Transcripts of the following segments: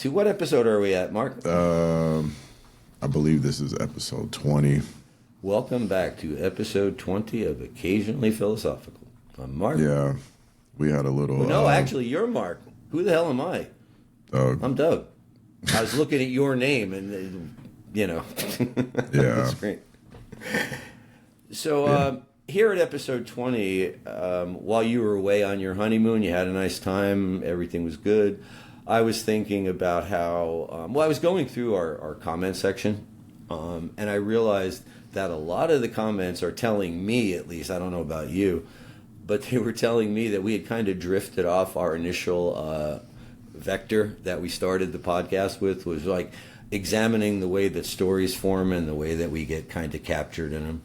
to what episode are we at, Mark? I believe this is episode 20. Welcome back to episode 20 of Occasionally Philosophical. I'm Mark. Yeah, we had a little... Well, no, actually, you're Mark. Who the hell am I? Doug. I'm Doug. I was looking at your name and, Yeah. That's great. So, here at episode 20, while you were away on your honeymoon, you had a nice time, everything was good. I was thinking about how, I was going through our comment section, and I realized that a lot of the comments are telling me, at least, I don't know about you, but they were telling me that we had kind of drifted off our initial vector that we started the podcast with, was like examining the way that stories form and the way that we get kind of captured in them.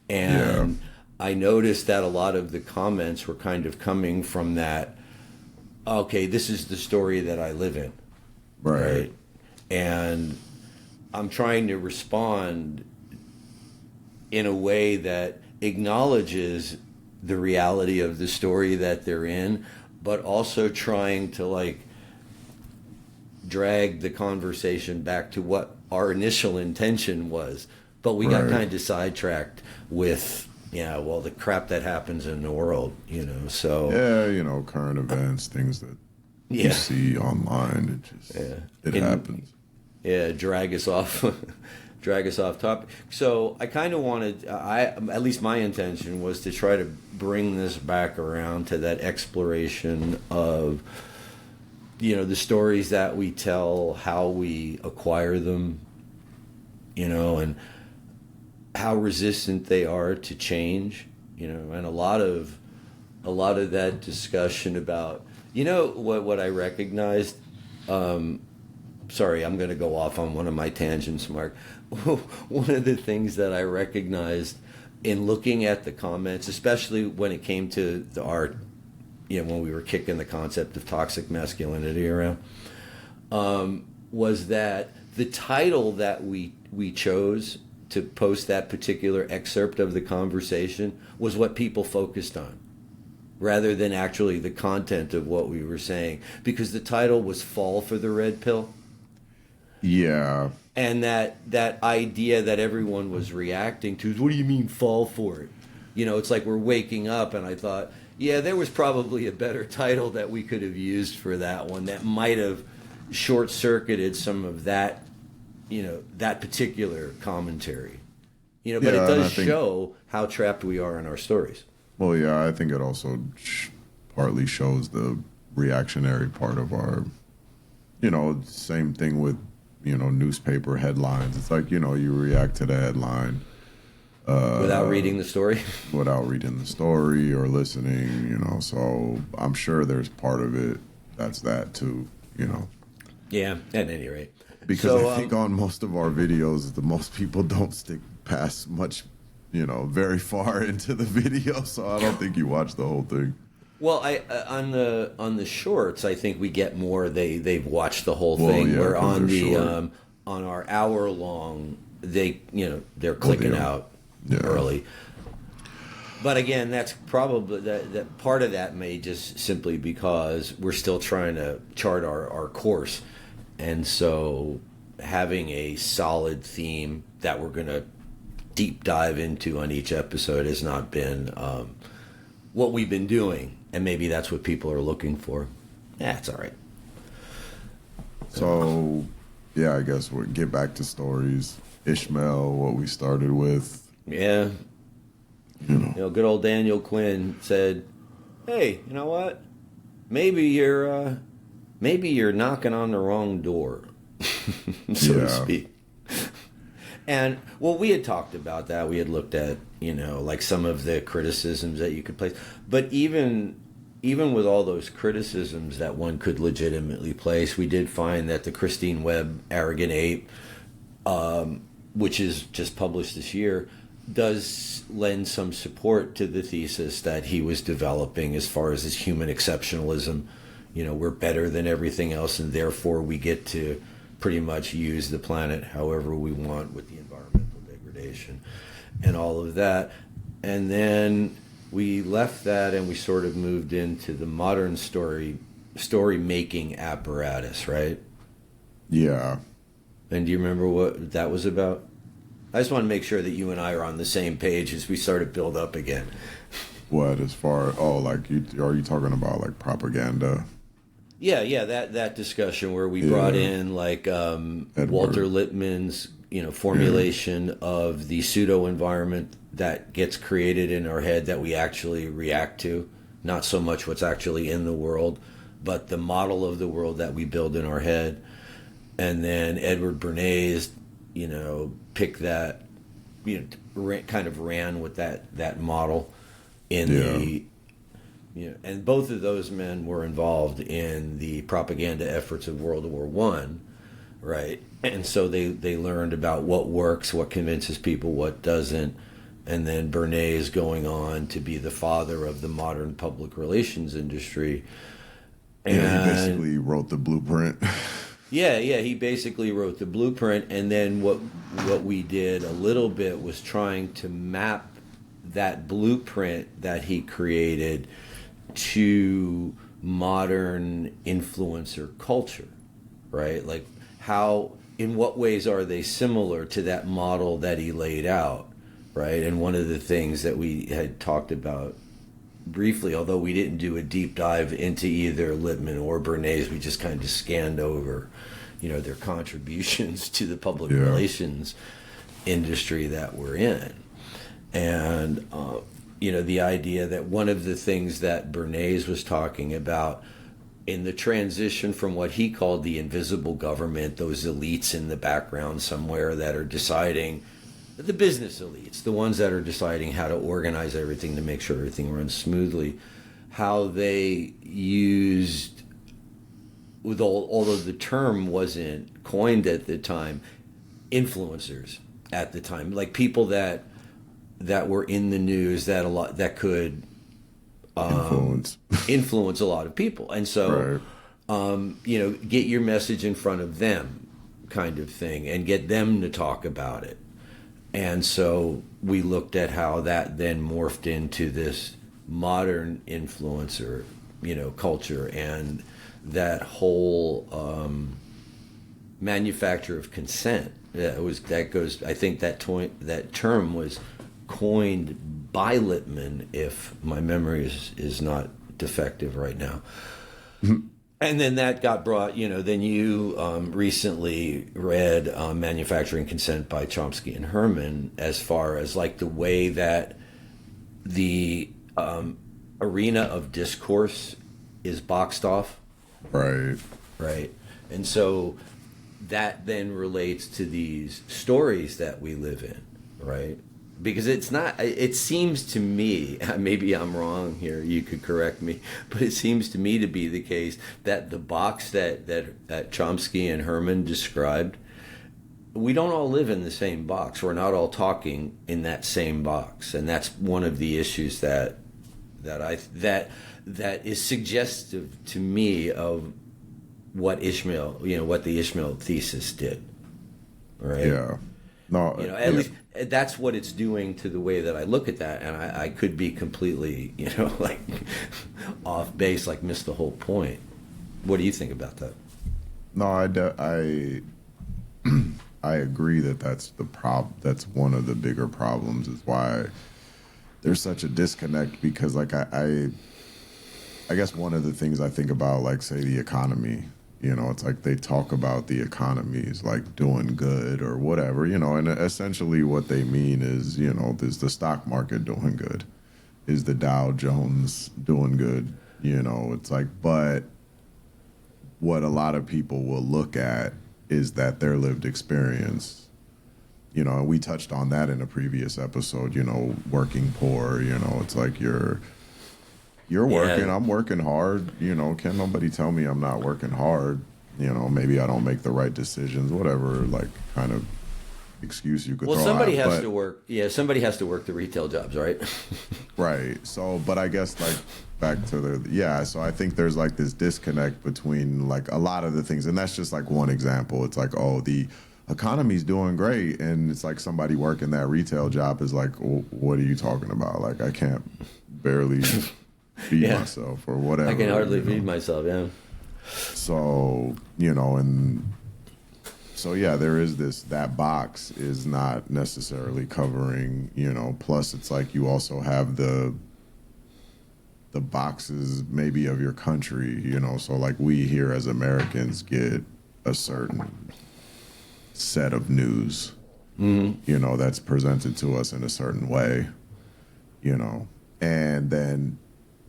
And I noticed that a lot of the comments were kind of coming from that, okay, this is the story that I live in. Right. And I'm trying to respond in a way that acknowledges the reality of the story that they're in, but also trying to like drag the conversation back to what our initial intention was. But we got kind of sidetracked with, the crap that happens in the world, so. Yeah, current events, things that you see online, it happens. Yeah, drag us off topic. So I kind of wanted, at least my intention was to try to bring this back around to that exploration of, the stories that we tell, how we acquire them, and how resistant they are to change, and a lot of that discussion about, what I recognized. Sorry, I'm going to go off on one of my tangents, Mark. One of the things that I recognized in looking at the comments, especially when it came to the art, when we were kicking the concept of toxic masculinity around, was that the title that we chose to post that particular excerpt of the conversation was what people focused on, rather than actually the content of what we were saying, because the title was Fall for the Red Pill. Yeah. And that idea that everyone was reacting to is, what do you mean fall for it? It's like we're waking up, and I thought, there was probably a better title that we could have used for that one that might have short-circuited some of that, that particular commentary. But it does show how trapped we are in our stories. Well, yeah, I think it also partly shows the reactionary part of our, same thing with, newspaper headlines. It's like, you react to the headline. Without reading the story? Without reading the story or listening, so I'm sure there's part of it that's that too, Yeah, at any rate. Because I think on most of our videos, the most people don't stick past much, very far into the video, so I don't think you watch the whole thing. Well, on the shorts, I think we get more. They've watched the whole thing. Yeah, where on the short. On our hour long, they're clicking out early. But again, that's probably that part of that may just simply because we're still trying to chart our course, and so having a solid theme that we're going to deep dive into on each episode has not been what we've been doing. And maybe that's what people are looking for. It's all right. So, I guess we'll get back to stories. Ishmael, what we started with. Yeah. Good old Daniel Quinn said, hey, you know what? Maybe you're knocking on the wrong door, so to speak. And, we had talked about that. We had looked at, like some of the criticisms that you could place. But even with all those criticisms that one could legitimately place, we did find that the Christine Webb Arrogant Ape, which is just published this year, does lend some support to the thesis that he was developing as far as his human exceptionalism. We're better than everything else, and therefore we get to pretty much use the planet however we want with the environmental degradation and all of that. And then we left that and we sort of moved into the modern story making apparatus, right? Yeah. And do you remember what that was about? I just want to make sure that you and I are on the same page as we start to build up again. What, as far, oh, like, are you talking about like propaganda? Yeah, that discussion where we brought in like Walter Lippmann's, formulation of the pseudo environment that gets created in our head that we actually react to, not so much what's actually in the world, but the model of the world that we build in our head. And then Edward Bernays, picked that, kind of ran with that model in the. And both of those men were involved in the propaganda efforts of World War One, right? And so they learned about what works, what convinces people, what doesn't. And then Bernays going on to be the father of the modern public relations industry. And he basically wrote the blueprint. Yeah, he basically wrote the blueprint. And then what we did a little bit was trying to map that blueprint that he created to modern influencer culture, right? Like in what ways are they similar to that model that he laid out, right? And one of the things that we had talked about briefly, although we didn't do a deep dive into either Lippmann or Bernays, we just kind of scanned over, their contributions to the public relations industry that we're in. And, the idea that one of the things that Bernays was talking about in the transition from what he called the invisible government, those elites in the background somewhere that are deciding, the business elites, the ones that are deciding how to organize everything to make sure everything runs smoothly, how they used, although the term wasn't coined at the time, influencers at the time, like people that were in the news that could influence a lot of people. And so, get your message in front of them kind of thing and get them to talk about it. And so we looked at how that then morphed into this modern influencer, culture, and that whole manufacture of consent. I think that term was coined by Lippmann, if my memory is not defective right now. And then that got brought, then you recently read Manufacturing Consent by Chomsky and Herman, as far as like the way that the arena of discourse is boxed off. Right. And so that then relates to these stories that we live in, right? Because it seems to me, maybe I'm wrong here, you could correct me, but it seems to me to be the case that the box that Chomsky and Herman described, we don't all live in the same box. We're not all talking in that same box. And that's one of the issues that is suggestive to me of what Ishmael, what the Ishmael thesis did. Right? Yeah. No, at least that's what it's doing to the way that I look at that, and I could be completely, like off base, like miss the whole point. What do you think about that? No, I agree that that's that's one of the bigger problems, is why there's such a disconnect, because like I guess one of the things I think about, like, say, the economy, it's like they talk about the economy is like doing good or whatever, and essentially what they mean is, is the stock market doing good? Is the Dow Jones doing good? It's like, but what a lot of people will look at is that their lived experience, and we touched on that in a previous episode, working poor, it's like you're working, I'm working hard, can't nobody tell me I'm not working hard, maybe I don't make the right decisions, whatever, like, kind of excuse you could throw out. Somebody has to work the retail jobs, right? Right. So, but I guess, like, back to so I think there's like this disconnect between like a lot of the things, and that's just like one example. It's like, oh, the economy's doing great, and it's like somebody working that retail job is like, well, what are you talking about? Like, I can't barely feed myself or whatever. I can hardly feed myself, yeah. So, and So yeah, there is that box is not necessarily covering, plus it's like you also have the boxes maybe of your country, so like we here as Americans get a certain set of news, that's presented to us in a certain way, and then,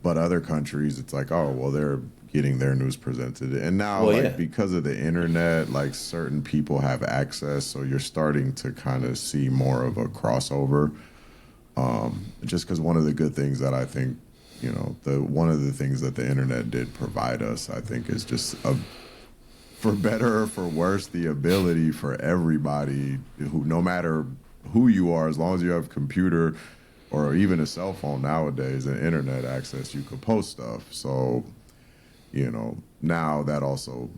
but other countries, it's like, oh, well, they're getting their news presented. And now, because of the internet, like certain people have access, so you're starting to kind of see more of a crossover. Just because one of the good things that I think, one of the things that the internet did provide us, I think, is just for better or for worse, the ability for everybody who, no matter who you are, as long as you have a computer or even a cell phone nowadays and internet access, you could post stuff. So, now that also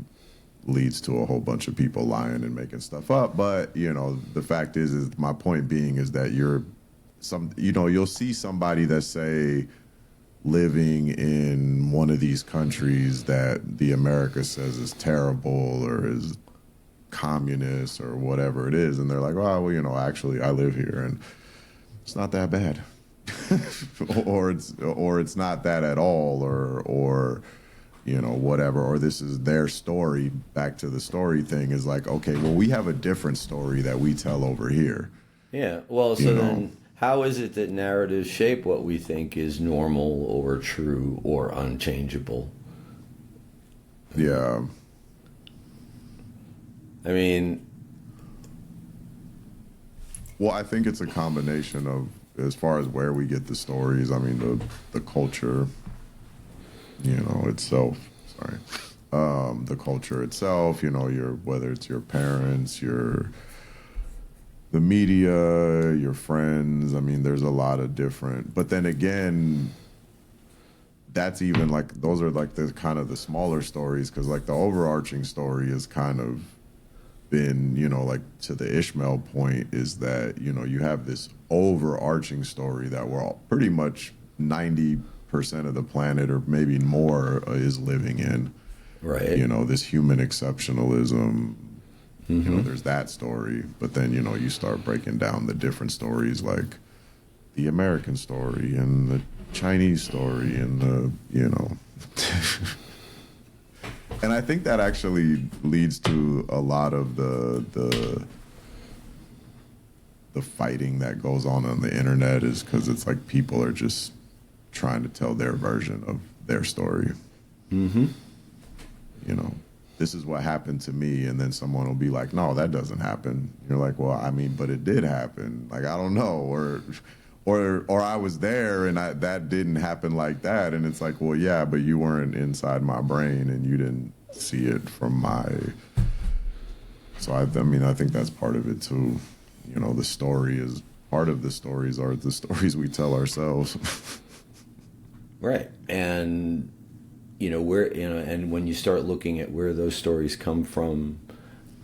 leads to a whole bunch of people lying and making stuff up. But, the fact is my point being is that you'll see somebody that say living in one of these countries that the America says is terrible or is communist or whatever it is, and they're like, oh, well, actually I live here and it's not that bad. or it's not that at all, or whatever, or this is their story. Back to the story thing is like, okay, well, we have a different story that we tell over here. Yeah, well, so then how is it that narratives shape what we think is normal or true or unchangeable? Yeah. I mean... Well, I think it's a combination of, as far as where we get the stories, I mean, the culture, itself, the culture itself, whether it's your parents, the media, your friends. I mean, there's a lot of different, but then again, that's even like, those are like the kind of the smaller stories, because like the overarching story is kind of been, like to the Ishmael point, is that, you have this overarching story that we're all pretty much 90% of the planet or maybe more is living in. Right. This human exceptionalism. There's that story, but then, you start breaking down the different stories, like the American story and the Chinese story and the, and I think that actually leads to a lot of the fighting that goes on the internet, is because it's like people are just trying to tell their version of their story. This is what happened to me, and then someone will be like, no, that doesn't happen. You're like, well, I mean, but it did happen. Like, I don't know, or I was there and that didn't happen like that. And it's like, well, yeah, but you weren't inside my brain and you didn't see it from my. So I think that's part of it too. The story is part of the stories are the stories we tell ourselves. Right. And and when you start looking at where those stories come from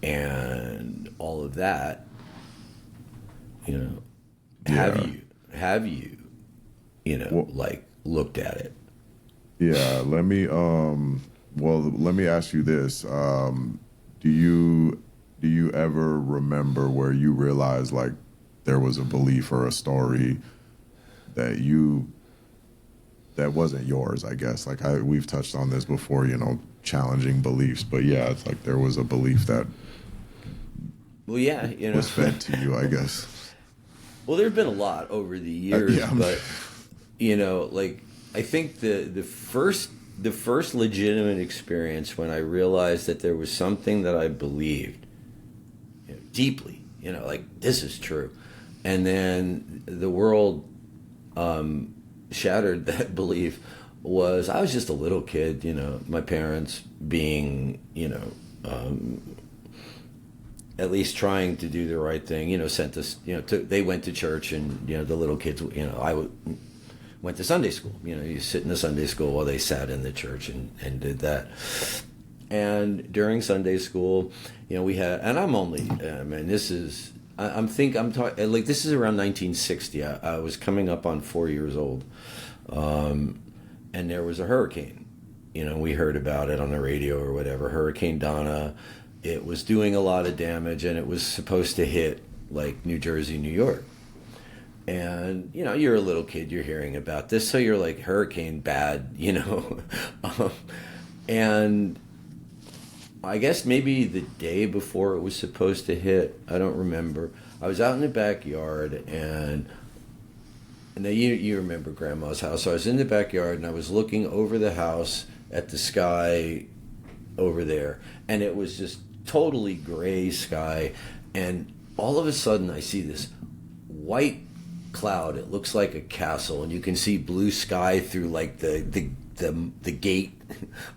and all of that, have you like looked at it? Yeah, let me ask you this. Do you ever remember where you realized like there was a belief or a story that wasn't yours, I guess? Like we've touched on this before, challenging beliefs, but yeah, it's like there was a belief that was fed to you, I guess. Well, there's been a lot over the years, but like I think the first legitimate experience when I realized that there was something that I believed deeply, like this is true, and then the world shattered that belief, was I was just a little kid, my parents being, at least trying to do the right thing, sent us, they went to church, and, the little kids, I went to Sunday school, you sit in the Sunday school while they sat in the church and did that. And during Sunday school, we had, and I'm only, this is, I'm talking, like, this is around 1960. I was coming up on 4 years old. And there was a hurricane. We heard about it on the radio or whatever, Hurricane Donna. it was doing a lot of damage, and it was supposed to hit like New Jersey, New York. And, you know, you're a little kid, you're hearing about this, so you're like, hurricane bad, you know. And I guess maybe the day before it was supposed to hit, I don't remember, I was out in the backyard, and now you remember Grandma's house. So I was in the backyard, and I was looking over the house at the sky over there, and it was just totally gray sky, and all of a sudden I see this white cloud. It looks like a castle, and you can see blue sky through like the gate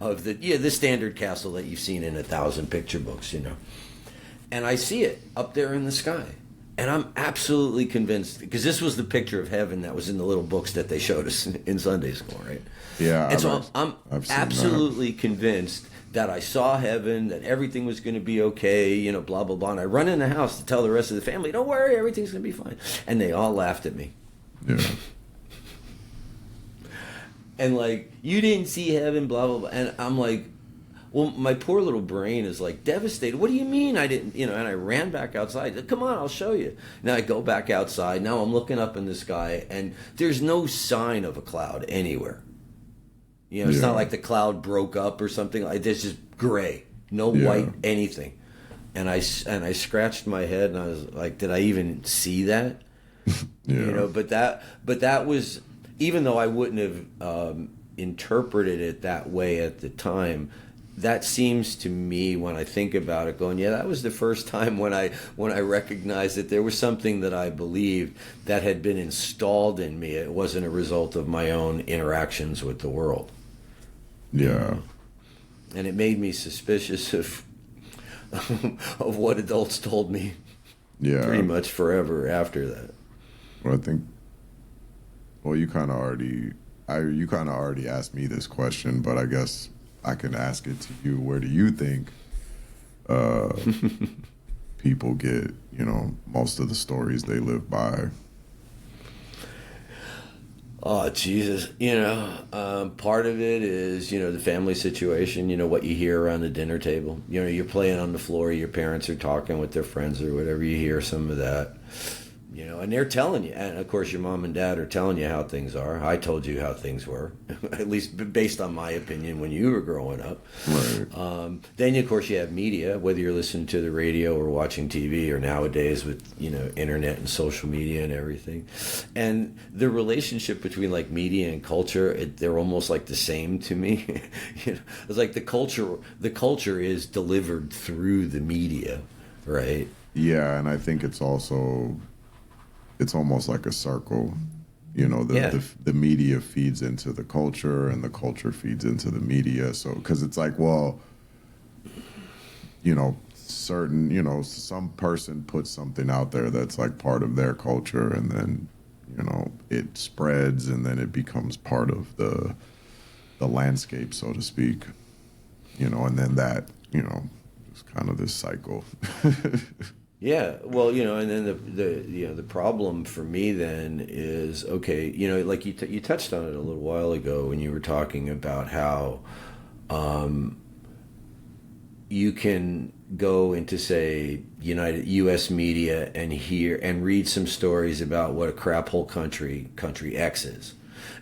of the standard castle that you've seen in 1,000 picture books, you know. And I see it up there in the sky, and I'm absolutely convinced, because this was the picture of heaven that was in the little books that they showed us in Sunday school, right? Yeah. And so I'm absolutely convinced that I saw heaven, that everything was going to be okay, you know, blah, blah, blah. And I run in the house to tell the rest of the family, don't worry, everything's going to be fine. And they all laughed at me. Yeah. And like, you didn't see heaven, blah, blah, blah. And I'm like, well, my poor little brain is like devastated. What do you mean I didn't, you know? And I ran back outside. Come on, I'll show you. Now I go back outside. Now I'm looking up in the sky, and there's no sign of a cloud anywhere. You know, it's not like the cloud broke up or something. Like, it's just gray, no white, anything. And I scratched my head, and I was like, did I even see that? You know, but that was, even though I wouldn't have interpreted it that way at the time, that seems to me, when I think about it, going, yeah, that was the first time when I recognized that there was something that I believed that had been installed in me. It wasn't a result of my own interactions with the world. Yeah. And it made me suspicious of what adults told me. Yeah. Pretty much forever after that. Well, I think, you kind of already asked me this question, but I guess I can ask it to you. Where do you think people get, you know, most of the stories they live by? Oh, Jesus. You know, part of it is, you know, the family situation, you know, what you hear around the dinner table. You know, you're playing on the floor, your parents are talking with their friends or whatever, you hear some of that. You know, and they're telling you, and of course your mom and dad are telling you how things are. I told you how things were, at least based on my opinion when you were growing up. Right. Then, of course, you have media, whether you're listening to the radio or watching TV, or nowadays with, you know, internet and social media and everything. And the relationship between like media and culture, they're almost like the same to me. You know, it's like the culture is delivered through the media, right? Yeah, and I think it's almost like a circle. You know, the media feeds into the culture, and the culture feeds into the media. So, because it's like, well, you know, some person puts something out there that's like part of their culture, and then, you know, it spreads, and then it becomes part of the landscape, so to speak. You know, and then that, you know, it's kind of this cycle. Yeah, well, you know, and then the problem for me then is, okay, you know, like you touched on it a little while ago when you were talking about how you can go into, say, U.S. media and hear and read some stories about what a crap hole country X is.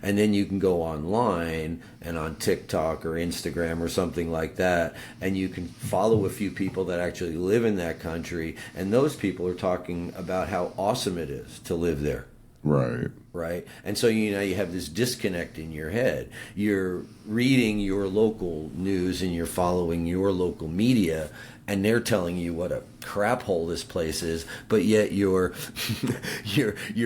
And then you can go online and on TikTok or Instagram or something like that, and you can follow a few people that actually live in that country, and those people are talking about how awesome it is to live there. Right. And so, you know, you have this disconnect in your head. You're reading your local news and you're following your local media, and they're telling you what a crap hole this place is, but yet you're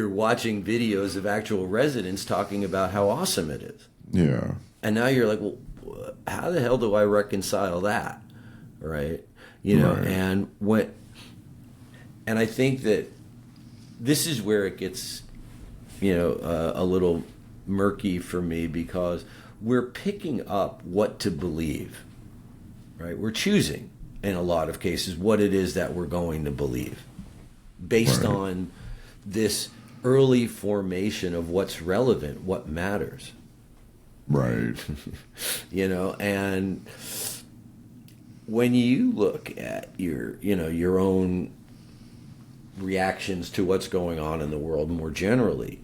watching videos of actual residents talking about how awesome it is. Yeah. And now you're like, well, how the hell do I reconcile that? Right? You know, and I think that this is where it gets, you know, a little murky for me, because we're picking up what to believe, right? We're choosing, in a lot of cases, what it is that we're going to believe based on this early formation of what's relevant, what matters. Right. You know, and when you look at your own reactions to what's going on in the world more generally,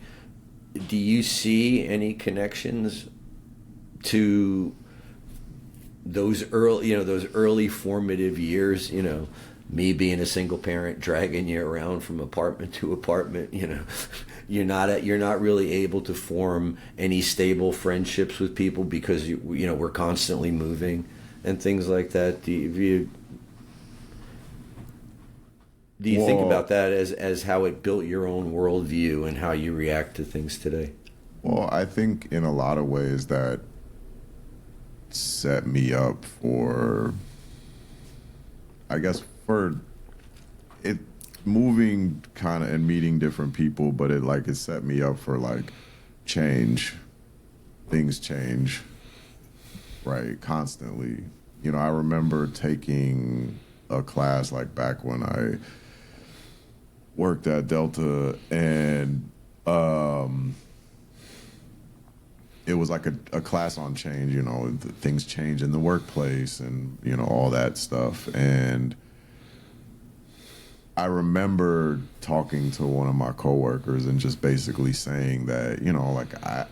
do you see any connections to those early formative years? Me being a single parent, dragging you around from apartment to apartment. You're not really able to form any stable friendships with people because we're constantly moving and things like that. Do you think about that as how it built your own worldview and how you react to things today? Well, I think in a lot of ways that set me up for, I guess, for it moving kind of and meeting different people, but it set me up for like change. Things change, right? Constantly. I remember taking a class like back when I worked at Delta, and it was like a class on change. Things change in the workplace and all that stuff. And I remember talking to one of my coworkers and just basically saying that,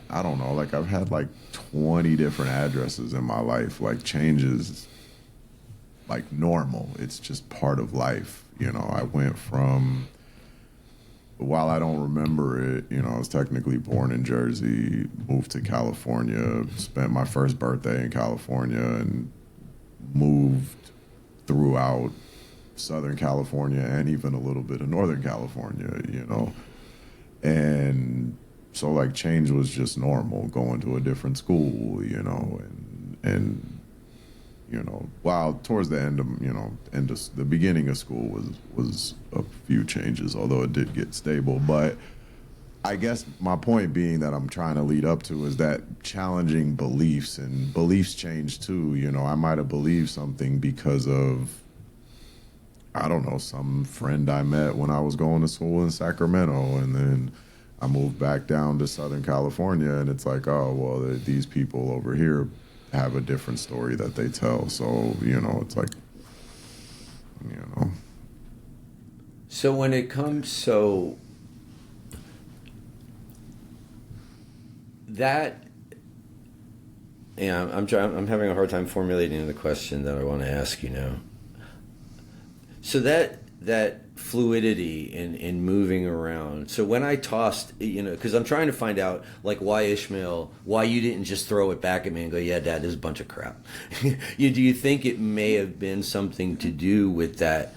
I don't know, like I've had like 20 different addresses in my life. Like change is like normal. It's just part of life. I went from, while I don't remember it, I was technically born in Jersey, moved to California, spent my first birthday in California, and moved throughout Southern California and even a little bit of Northern California, and so like change was just normal, going to a different school, and while towards the end of the beginning of school was a few changes, although it did get stable. But I guess my point being that I'm trying to lead up to is that challenging beliefs, and beliefs change too. I might have believed something because of, I don't know, some friend I met when I was going to school in Sacramento, and then I moved back down to Southern California, and it's like, oh, well, these people over here have a different story that they tell. So, it's like, So when it comes, that, I'm having a hard time formulating the question that I want to ask you now. So that fluidity in moving around. So when I tossed, because I'm trying to find out like why you didn't just throw it back at me and go, yeah, Dad, this is a bunch of crap. Do you think it may have been something to do with that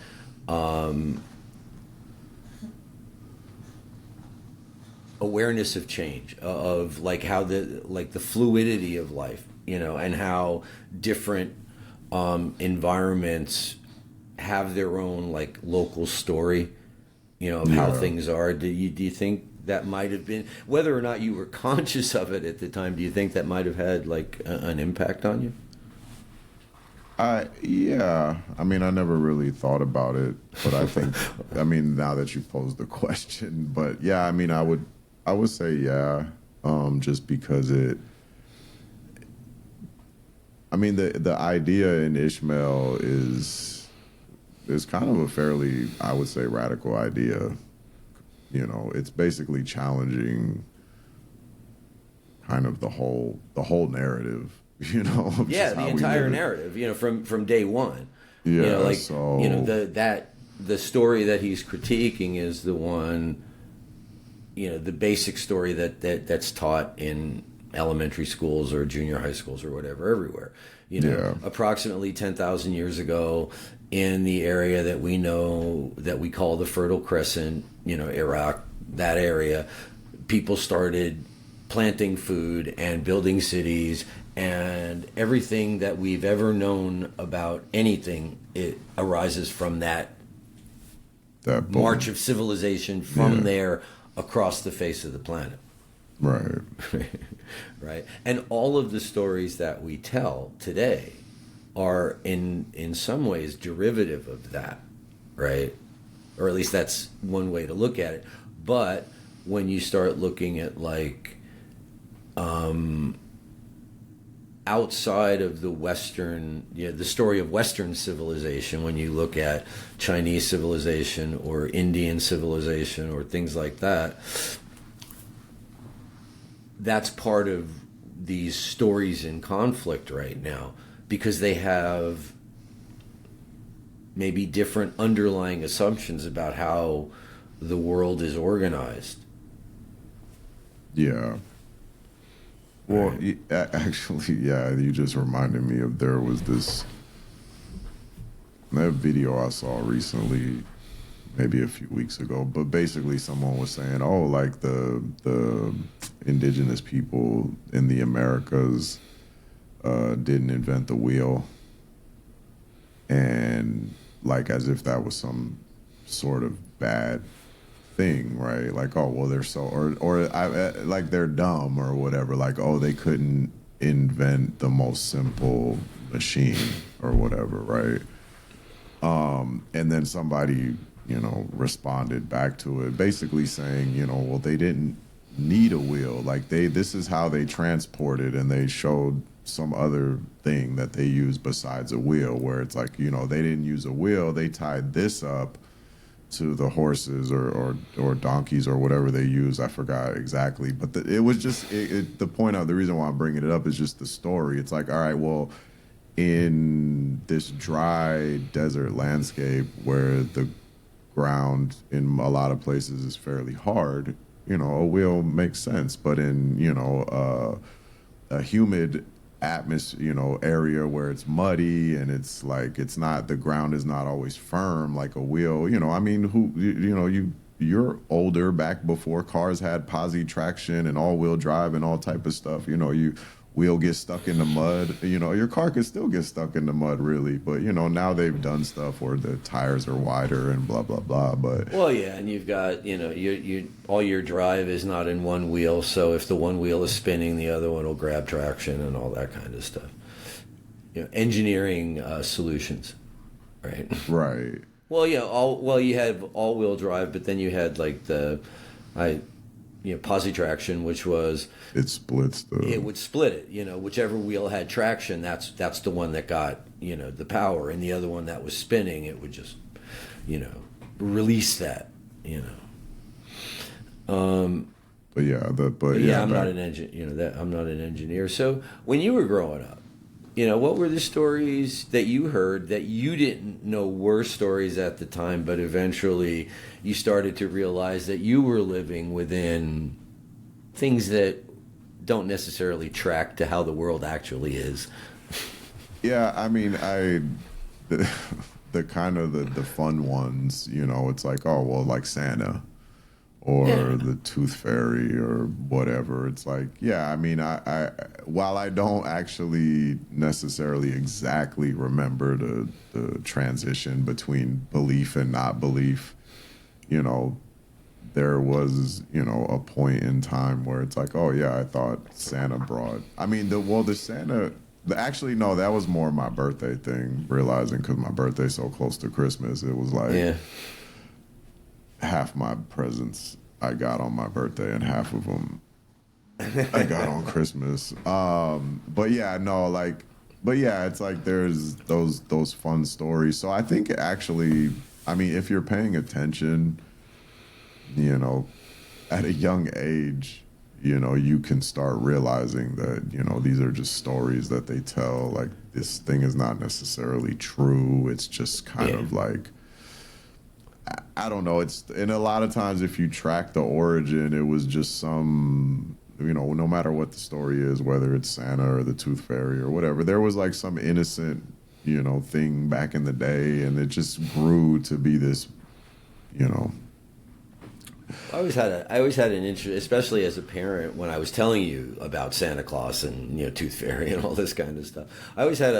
awareness of change, of like how the fluidity of life, and how different environments have their own like local story, of how things are. Do you think that might have been, whether or not you were conscious of it at the time, do you think that might have had like an impact on you? Yeah. I mean, I never really thought about it, but I think, now that you posed the question, but yeah, I would say yeah, just because the idea in Ishmael is kind of a fairly, I would say, radical idea. It's basically challenging kind of the whole narrative, Yeah, the entire narrative, from day one. Yeah, the story that he's critiquing is the one, the basic story that's taught in elementary schools or junior high schools or whatever, everywhere. Approximately 10,000 years ago, in the area that we know that we call the Fertile Crescent, Iraq, that area, people started planting food and building cities, and everything that we've ever known about anything, it arises from that march of civilization from there across the face of the planet. Right. Right. And all of the stories that we tell today are in some ways derivative of that, right? Or at least that's one way to look at it. But when you start looking at like outside of the Western, the story of Western civilization, when you look at Chinese civilization or Indian civilization or things like that, that's part of these stories in conflict right now, because they have maybe different underlying assumptions about how the world is organized. Yeah. Well, actually, yeah, you just reminded me of, there was that video I saw recently, maybe a few weeks ago, but basically someone was saying, oh, like the indigenous people in the Americas didn't invent the wheel, and like as if that was some sort of bad thing, right? Like, oh, well, they're so, like they're dumb or whatever. Like, oh, they couldn't invent the most simple machine or whatever, right? And then somebody, responded back to it, basically saying, well, they didn't need a wheel. Like this is how they transported, and they showed some other thing that they used besides a wheel, where it's like, they didn't use a wheel. They tied this up to the horses or donkeys or whatever they use. I forgot exactly, but it was just the point of the reason why I'm bringing it up is just the story. It's like, all right, well, in this dry desert landscape where the ground in a lot of places is fairly hard, a wheel makes sense. But in a humid atmosphere, area where it's muddy and it's like, it's not, the ground is not always firm like a wheel. I mean, you're older, back before cars had posi traction and all-wheel drive and all type of stuff. You wheel gets stuck in the mud. Your car can still get stuck in the mud, really. But now they've done stuff where the tires are wider and blah blah blah. But well, yeah, and you've got all your drive is not in one wheel. So if the one wheel is spinning, the other one will grab traction and all that kind of stuff. Engineering solutions, right? Right. Well, yeah. You had all-wheel drive, but then you had like posi traction, which was it would split it. Whichever wheel had traction, that's the one that got the power, and the other one that was spinning, it would just release that. But yeah, I'm not an engineer. I'm not an engineer. So when you were growing up, what were the stories that you heard that you didn't know were stories at the time, but eventually you started to realize that you were living within things that don't necessarily track to how the world actually is? Yeah, I mean, the kind of the fun ones, it's like, oh, well, like Santa or the Tooth Fairy or whatever. It's like, yeah, I mean, I while I don't actually necessarily exactly remember the transition between belief and not belief, there was, a point in time where it's like, oh yeah, I thought Santa brought, I mean, actually, no, that was more my birthday thing, realizing because my birthday's so close to Christmas, it was like half my presents I got on my birthday and half of them I got on Christmas. But yeah, it's like there's those fun stories. So I think actually, I mean, if you're paying attention, at a young age, you can start realizing that, these are just stories that they tell. Like, this thing is not necessarily true. It's just kind of like, I don't know. And a lot of times if you track the origin, it was just some, no matter what the story is, whether it's Santa or the Tooth Fairy or whatever, there was like some innocent, thing back in the day, and it just grew to be this, I always had an interest, especially as a parent, when I was telling you about Santa Claus and Tooth Fairy and all this kind of stuff. I always had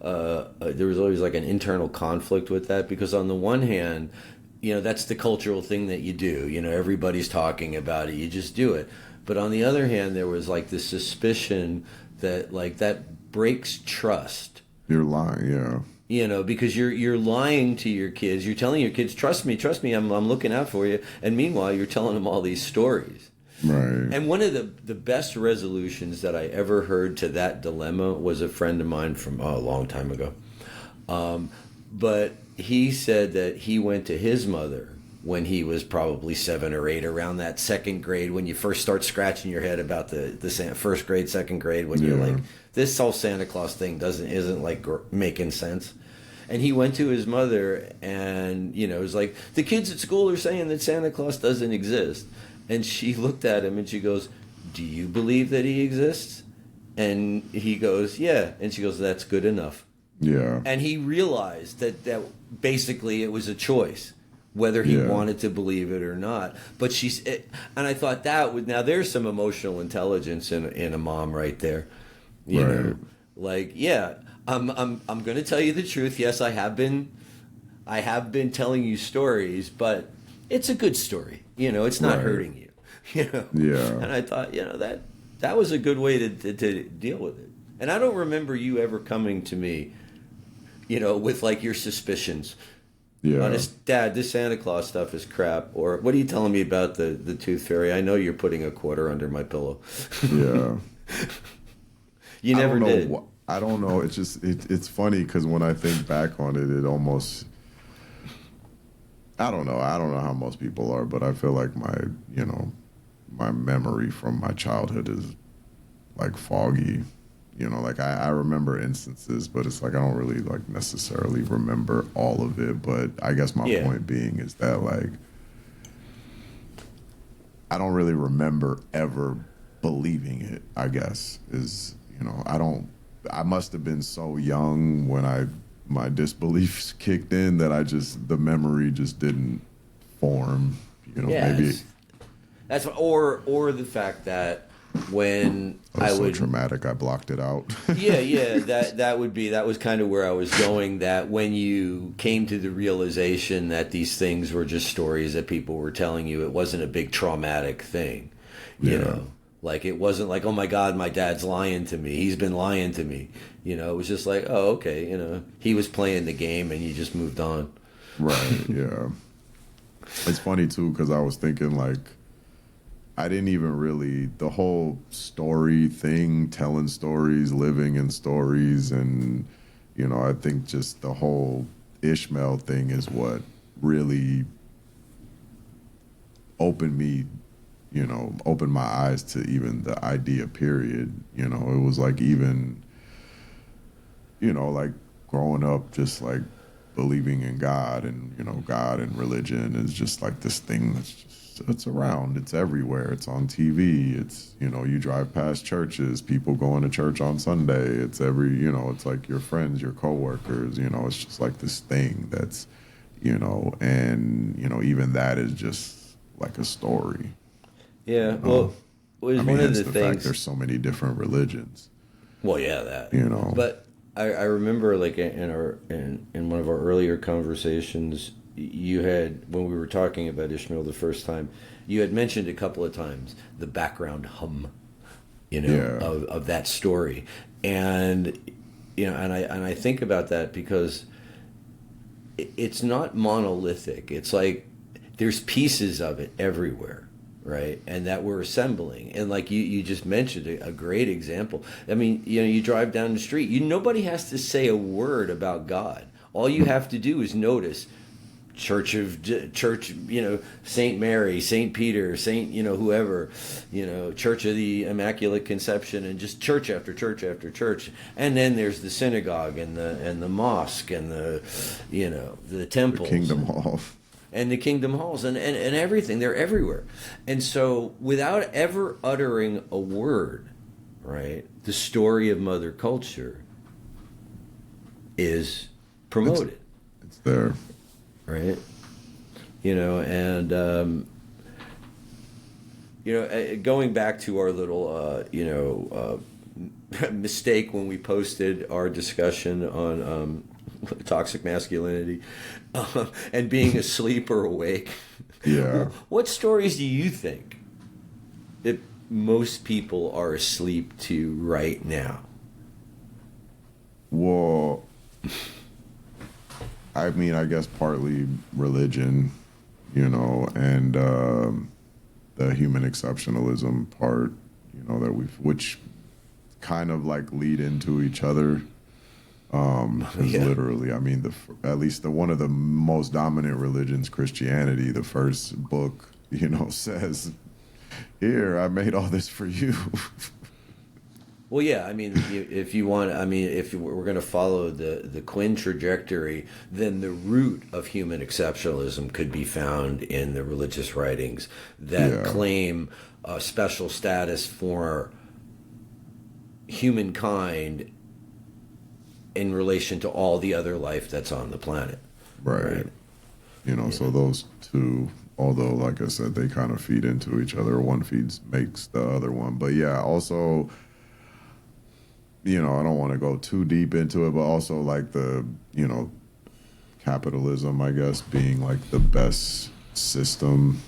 there was always like an internal conflict with that, because on the one hand, that's the cultural thing that you do. Everybody's talking about it, you just do it. But on the other hand, there was like this suspicion that like that breaks trust. You're lying, yeah. Because you're lying to your kids. You're telling your kids, trust me, I'm looking out for you. And meanwhile, you're telling them all these stories. Right. And one of the best resolutions that I ever heard to that dilemma was a friend of mine from a long time ago. But he said that he went to his mother when he was probably 7 or 8, around that second grade, when you first start scratching your head about the first grade, second grade, when you're like, this whole Santa Claus thing isn't like making sense. And he went to his mother, and it was like, the kids at school are saying that Santa Claus doesn't exist. And she looked at him and she goes, do you believe that he exists? And he goes, yeah. And she goes, that's good enough. Yeah. And he realized that basically it was a choice, whether he wanted to believe it or not. But and I thought now there's some emotional intelligence in a mom right there. You know, like, yeah, I'm going to tell you the truth. Yes, I have been telling you stories, but it's a good story. It's not hurting you. Yeah. And I thought, that was a good way to deal with it. And I don't remember you ever coming to me, with like your suspicions. Yeah. Dad, this Santa Claus stuff is crap. Or what are you telling me about the tooth fairy? I know you're putting a quarter under my pillow. Yeah. You never did. I don't know. It's just it's funny because when I think back on it, it almost, I don't know how most people are, but I feel like my memory from my childhood is like foggy. Like I remember instances, but it's like I don't really like necessarily remember all of it. But I guess my point being is that like I don't really remember ever believing it, I guess, is, I must have been so young when my disbeliefs kicked in that the memory just didn't form, maybe. That's or the fact that when I was so would traumatic I blocked it out. that was kind of where I was going, that when you came to the realization that these things were just stories that people were telling you, it wasn't a big traumatic thing, you know, like it wasn't like, oh my God, my dad's lying to me, he's been lying to me, it was just like, oh, okay, he was playing the game and you just moved on. Right. Yeah. It's funny too, because I was thinking like, I didn't even really, the whole story thing, telling stories, living in stories, and, I think just the whole Ishmael thing is what really opened my eyes to even the idea, period. It was like even, like growing up just like believing in God and, God and religion is just like this thing that's just, it's around, it's everywhere, it's on TV, it's, you drive past churches, people going to church on Sunday, it's it's like your friends, your coworkers, it's just like this thing that's, and, even that is just like a story. Yeah, well, it was one of the things. Fact there's so many different religions. Well, yeah, that. But I remember, like in one of our earlier conversations, you had, when we were talking about Ishmael the first time, you had mentioned a couple of times the background hum, of that story, and and I think about that because it's not monolithic. It's like there's pieces of it everywhere, right? And that we're assembling. And like you just mentioned a great example. I mean, you drive down the street, nobody has to say a word about God. All you have to do is notice church, Saint Mary, Saint Peter, Saint, whoever, Church of the Immaculate Conception, and just church after church after church. And then there's the synagogue and the mosque and the temples, the Kingdom Hall. And the Kingdom Halls and everything. They're everywhere. And so without ever uttering a word, right, the story of Mother Culture is promoted. It's there. Right? And, going back to our little, mistake when we posted our discussion on toxic masculinity and being asleep or awake. Yeah. What stories do you think that most people are asleep to right now? Well, I mean, I guess partly religion, and the human exceptionalism part, that which kind of like lead into each other. 'Cause literally, I mean, at least one of the most dominant religions, Christianity, the first book, says, "Here, I made all this for you." Well, yeah, I mean, if you want, I mean, if we're going to follow the Quinn trajectory, then the root of human exceptionalism could be found in the religious writings that claim a special status for humankind in relation to all the other life that's on the planet. Right. So those two, although, like I said, they kind of feed into each other. One makes the other one. But yeah, also, I don't want to go too deep into it, but also like the, capitalism, I guess, being like the best system,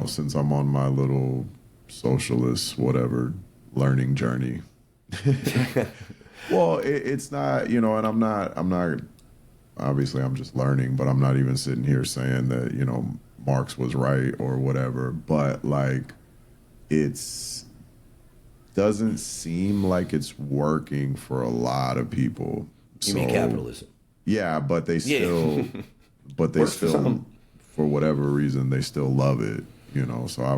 since I'm on my little socialist, whatever, learning journey. Well, it's not, and I'm not, obviously I'm just learning, but I'm not even sitting here saying that, Marx was right or whatever, but like, doesn't seem like it's working for a lot of people. You mean capitalism? Yeah, but they still, for whatever reason, they still love it, so I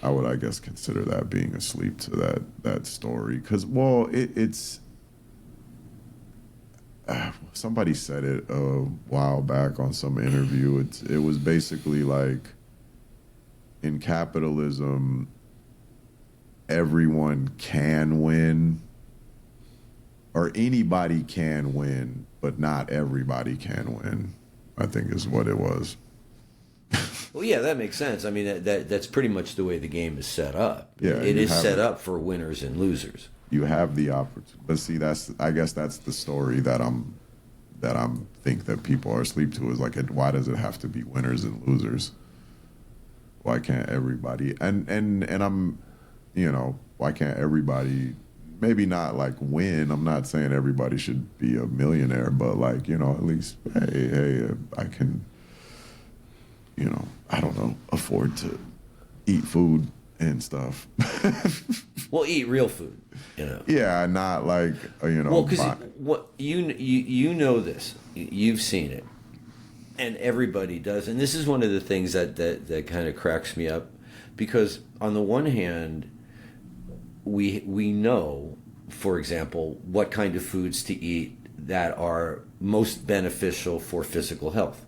would, I guess, consider that being asleep to that story. Because, well, it's... somebody said it a while back on some interview. It was basically like, in capitalism, everyone can win, or anybody can win, but not everybody can win, I think is what it was. Well, yeah, that makes sense. I mean, that's pretty much the way the game is set up. Yeah, it is set up for winners and losers. You have the opportunity, but see, I guess that's the story that I'm think that people are asleep to, is like, why does it have to be winners and losers? Why can't everybody? And I'm, why can't everybody? Maybe not like win. I'm not saying everybody should be a millionaire, but like, at least, hey, I can. I don't know, afford to eat food and stuff. Well, eat real food, Yeah, not like, Well, because what you know this, you've seen it, and everybody does, and this is one of the things that kind of cracks me up, because on the one hand, we know, for example, what kind of foods to eat that are most beneficial for physical health.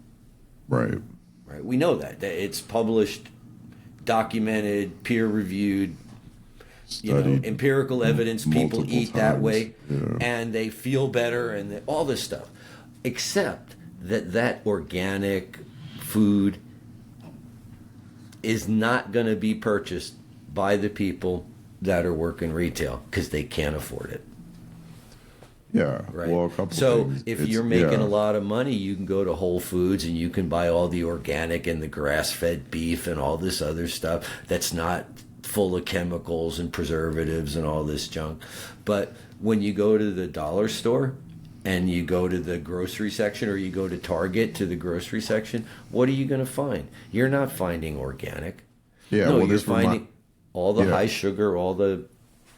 Right. Right. We know that it's published, documented, peer-reviewed, empirical evidence. People eat that way, and they feel better, and all this stuff. Except that organic food is not going to be purchased by the people that are working retail because they can't afford it. Yeah. Right. Well, a couple so things. If you're making a lot of money, you can go to Whole Foods and you can buy all the organic and the grass-fed beef and all this other stuff that's not full of chemicals and preservatives and all this junk. But when you go to the dollar store and you go to the grocery section, or you go to Target to the grocery section, what are you going to find? You're not finding organic. Yeah. No, well, you're finding all the high sugar, all the...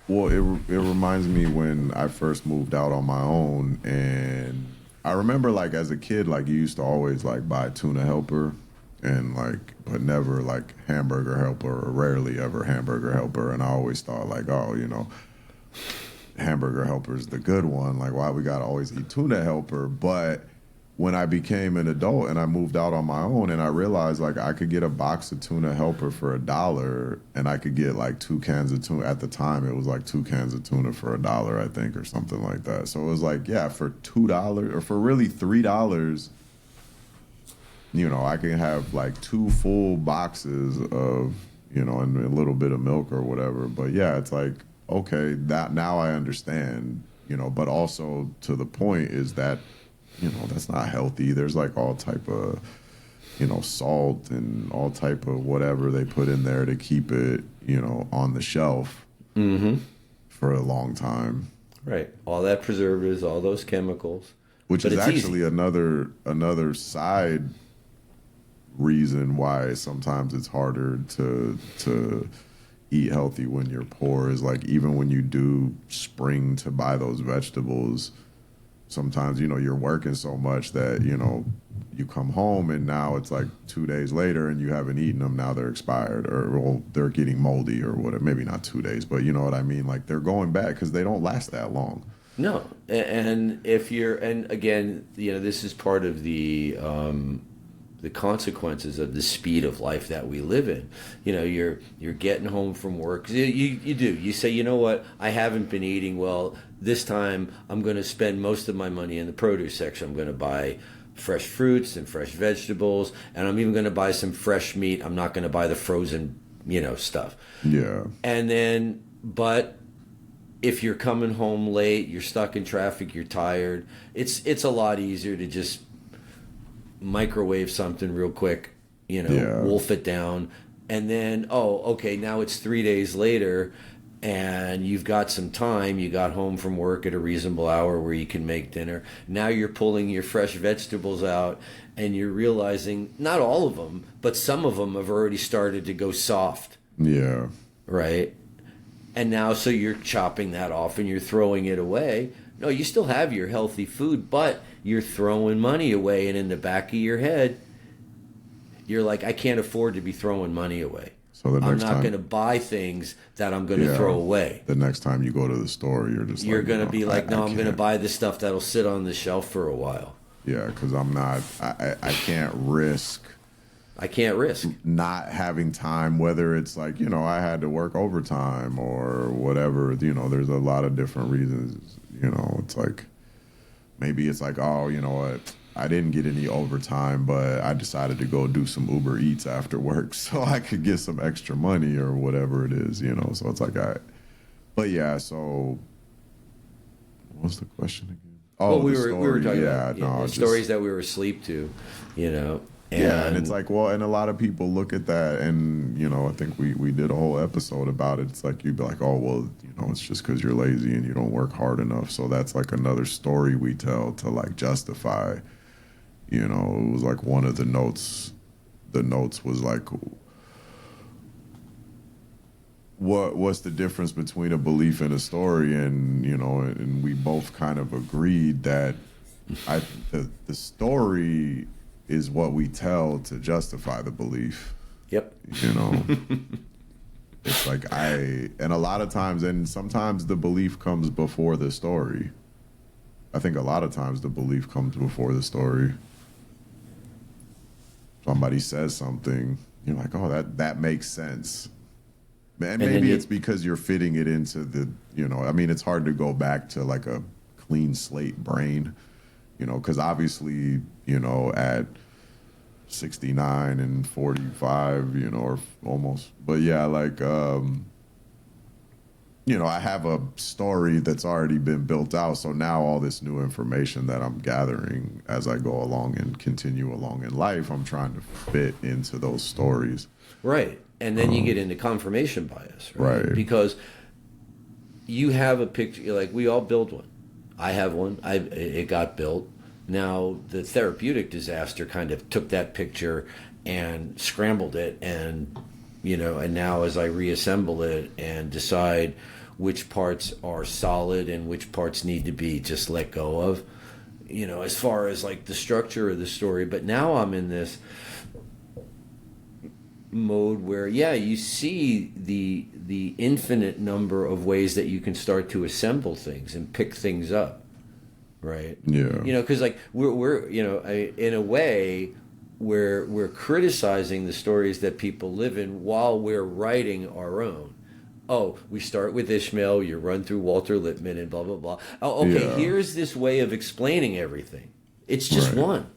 Well, it reminds me when I first moved out on my own, and I remember, like, as a kid, like, you used to always like buy tuna helper, and like, but never like hamburger helper, or rarely ever hamburger helper, and I always thought like, oh, hamburger helper's the good one, like, why we gotta always eat tuna helper? But when I became an adult and I moved out on my own, and I realized like I could get a box of tuna helper for $1, and I could get like 2 cans of tuna. At the time, it was like 2 cans of tuna for $1, I think, or something like that. So it was like, yeah, for $2 or for really $3, I can have like 2 full boxes of, and a little bit of milk or whatever. But yeah, it's like, okay, that now I understand, but also to the point is that, that's not healthy. There's like all type of, salt and all type of whatever they put in there to keep it, on the shelf for a long time. Right. All that preservatives, all those chemicals. Which is actually another side, reason why sometimes it's harder to eat healthy when you're poor is like even when you do spring to buy those vegetables, sometimes, you know, you're working so much that, you know, you come home and now it's like 2 days later and you haven't eaten them. Now they're expired or well, they're getting moldy or whatever. Maybe not 2 days, but you know what I mean? Like they're going bad because they don't last that long. No. And if you're, and again, you know, this is part of the consequences of the speed of life that we live in. You know, you're getting home from work. You do. You say, you know what? I haven't been eating well. This time I'm going to spend most of my money in the produce section. I'm going to buy fresh fruits and fresh vegetables, and I'm even going to buy some fresh meat. I'm not going to buy the frozen, you know, stuff. Yeah. And then, but if you're coming home late, you're stuck in traffic, you're tired, it's a lot easier to just microwave something real quick, you know, wolf it down, and then, oh, okay, now it's 3 days later, and you've got some time, you got home from work at a reasonable hour where you can make dinner. Now you're pulling your fresh vegetables out, and you're realizing, not all of them, but some of them have already started to go soft. Yeah. Right? And now, so you're chopping that off and you're throwing it away. No, you still have your healthy food, but you're throwing money away. And in the back of your head, you're like, I can't afford to be throwing money away. So I'm not going to buy things that I'm going to throw away. The next time you go to the store, you're going to be like, no, I'm going to buy the stuff that'll sit on the shelf for a while. Yeah, because I can't risk. I can't risk not having time, whether it's like, you know, I had to work overtime or whatever, you know, there's a lot of different reasons, you know, it's like, maybe it's like, oh, you know what, I didn't get any overtime, but I decided to go do some Uber Eats after work so I could get some extra money or whatever it is, you know, so it's like, but yeah, so what's the question again? Oh, well, we were talking about stories that we were asleep to, you know. And it's like, well, and a lot of people look at that and, you know, I think we did a whole episode about it. It's like, you'd be like, oh, well, you know, it's just because you're lazy and you don't work hard enough. So that's like another story we tell to like justify, you know, it was like one of the notes was like, what's the difference between a belief and a story? And, you know, and we both kind of agreed that the story is what we tell to justify the belief. Yep. You know, it's like and a lot of times, and sometimes the belief comes before the story. I think a lot of times the belief comes before the story. Somebody says something, you're like, oh, that makes sense. And maybe it's because you're fitting it into the, you know, I mean, it's hard to go back to like a clean slate brain, you know, because obviously, you know, at 69 and 45, you know, or almost, but yeah, like, you know, I have a story that's already been built out. So now all this new information that I'm gathering as I go along and continue along in life, I'm trying to fit into those stories. Right. And then you get into confirmation bias, right? Because you have a picture, like we all build one. I have one. It got built. Now, the therapeutic disaster kind of took that picture and scrambled it, and, you know, and now as I reassemble it and decide which parts are solid and which parts need to be just let go of, you know, as far as like the structure of the story. But now I'm in this mode where, yeah, you see the infinite number of ways that you can start to assemble things and pick things up. Right. Yeah. You know, because like we're you know, in a way, we're criticizing the stories that people live in while we're writing our own. Oh, we start with Ishmael. You run through Walter Lippmann and blah blah blah. Oh, okay. Here's this way of explaining everything. It's just one.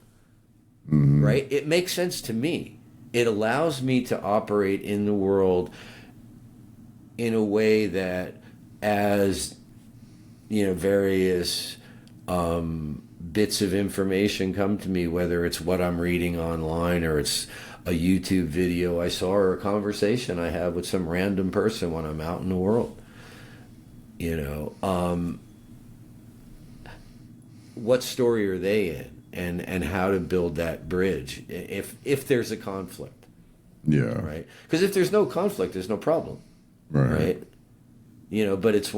Mm-hmm. Right. It makes sense to me. It allows me to operate in the world in a way that, as you know, various bits of information come to me, whether it's what I'm reading online or it's a YouTube video I saw or a conversation I have with some random person when I'm out in the world. You know, what story are they in? and how to build that bridge if there's a conflict. Yeah. Right. Because if there's no conflict, there's no problem. Right. But it's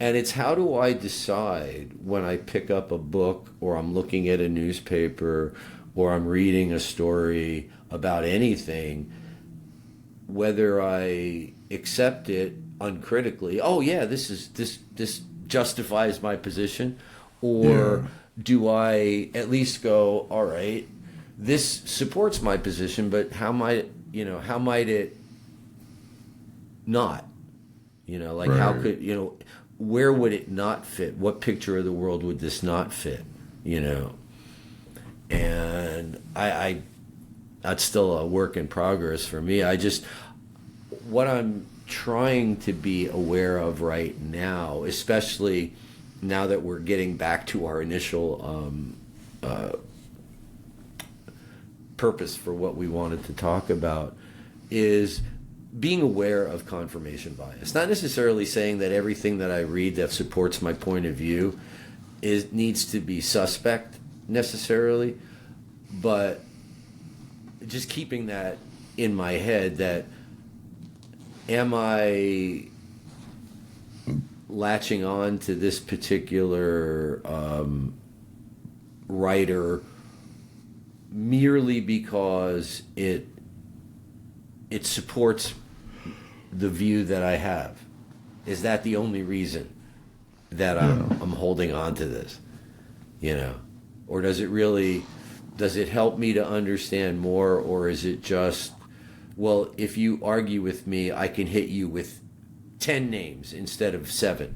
it's how do I decide when I pick up a book or I'm looking at a newspaper or I'm reading a story about anything, whether I accept it uncritically, oh yeah, this justifies my position, or do I at least go, all right, this supports my position, but how might it not? How could, where would it not fit? What picture of the world would this not fit? And I that's still a work in progress for me. What I'm trying to be aware of right now, especially now that we're getting back to our initial purpose for what we wanted to talk about, is being aware of confirmation bias. Not necessarily saying that everything that I read that supports my point of view needs to be suspect necessarily, but just keeping that in my head, that am I latching on to this particular writer merely because it supports the view that I have? Is that the only reason that I'm holding on to this? Or does it help me to understand more, or is it just, well, if you argue with me, I can hit you with 10 names instead of 7.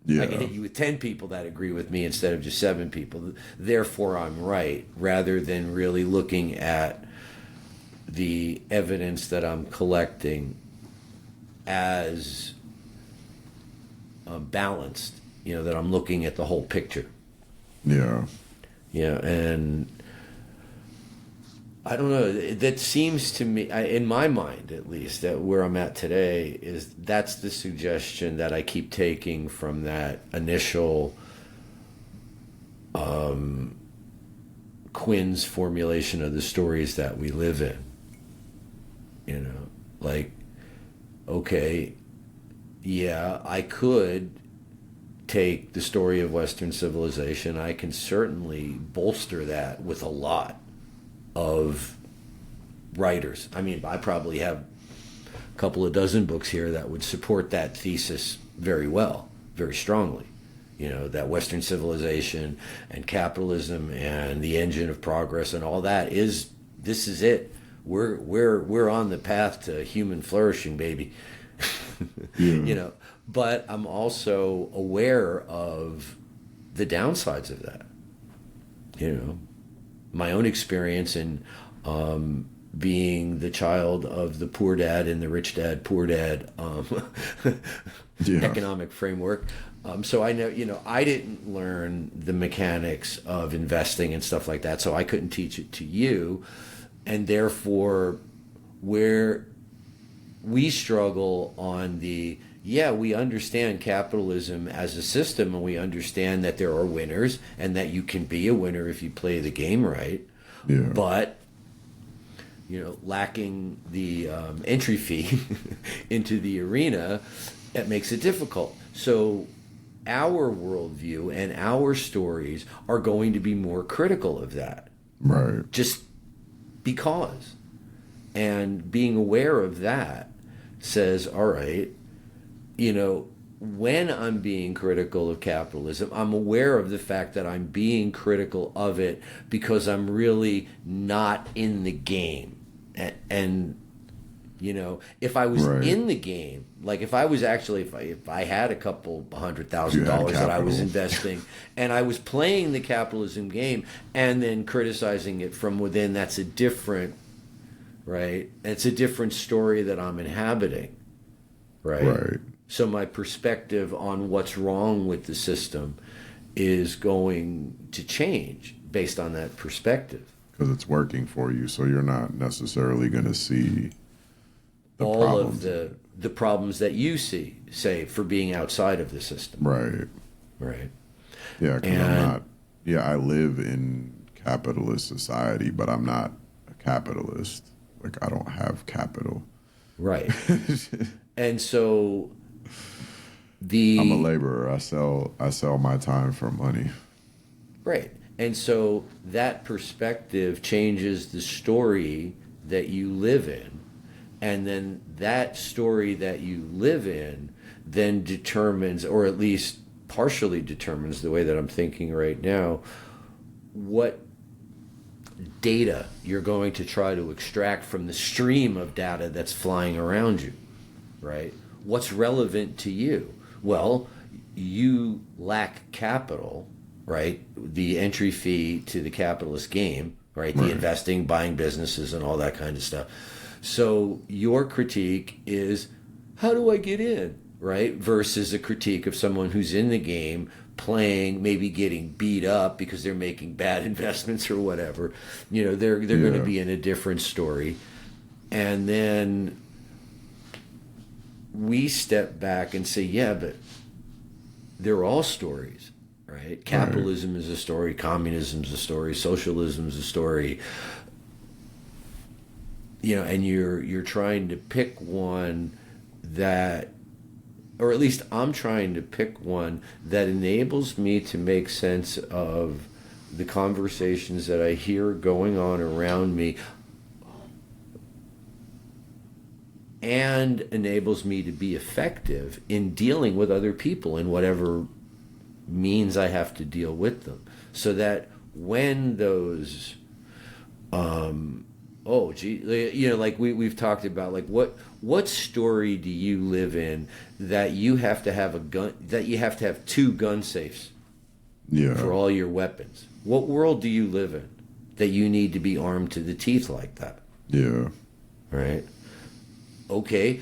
I can hit you with 10 people that agree with me instead of just 7 people. Therefore, I'm right, rather than really looking at the evidence that I'm collecting as balanced, that I'm looking at the whole picture. Yeah. And I don't know, that seems to me, in my mind at least, that where I'm at today that's the suggestion that I keep taking from that initial Quinn's formulation of the stories that we live in. Okay, yeah, I could take the story of Western civilization. I can certainly bolster that with a lot of writers. I mean, I probably have a couple of dozen books here that would support that thesis very well, very strongly. That Western civilization and capitalism and the engine of progress and all that this is it. We're on the path to human flourishing, baby. But I'm also aware of the downsides of that. My own experience in being the child of the poor dad and the rich dad, poor dad economic framework. So I know, I didn't learn the mechanics of investing and stuff like that, so I couldn't teach it to you. And therefore, where we struggle on we understand capitalism as a system, and we understand that there are winners and that you can be a winner if you play the game right. Yeah. But, lacking the entry fee into the arena, that makes it difficult. So our worldview and our stories are going to be more critical of that. Right. Just because. And being aware of that says, all right, when I'm being critical of capitalism, I'm aware of the fact that I'm being critical of it because I'm really not in the game. And if I was in the game, like if I was actually, if I had a couple $100,000 that I was investing and I was playing the capitalism game and then criticizing it from within, that's a different, right? It's a different story that I'm inhabiting, right? So my perspective on what's wrong with the system is going to change based on that perspective. Because it's working for you, so you're not necessarily going to see all problems. Of the problems that you see, say, for being outside of the system. Right. Right. Yeah, because yeah, I live in capitalist society, but I'm not a capitalist. Like, I don't have capital. Right. And so I'm a laborer. I sell my time for money. right. And so that perspective changes the story that you live in. And then that story that you live in then determines, or at least partially determines, the way that I'm thinking right now, what data you're going to try to extract from the stream of data that's flying around you, right? What's relevant to you? Well, you lack capital, right? The entry fee to the capitalist game, right? The investing, buying businesses, and all that kind of stuff. So your critique is, how do I get in, right? Versus a critique of someone who's in the game, playing, maybe getting beat up because they're making bad investments or whatever. You know, they're going to be in a different story. And then we step back and say, yeah, but they're all stories, right? Capitalism is a story, communism is a story, socialism is a story. You know, and you're trying to pick one that, or at least I'm trying to pick one that enables me to make sense of the conversations that I hear going on around me, and enables me to be effective in dealing with other people in whatever means I have to deal with them. So that when those, oh gee, you know, like we've talked about, like what story do you live in that you have to have a gun, that you have to have 2 gun safes for all your weapons? What world do you live in that you need to be armed to the teeth like that? Yeah. Right. Okay,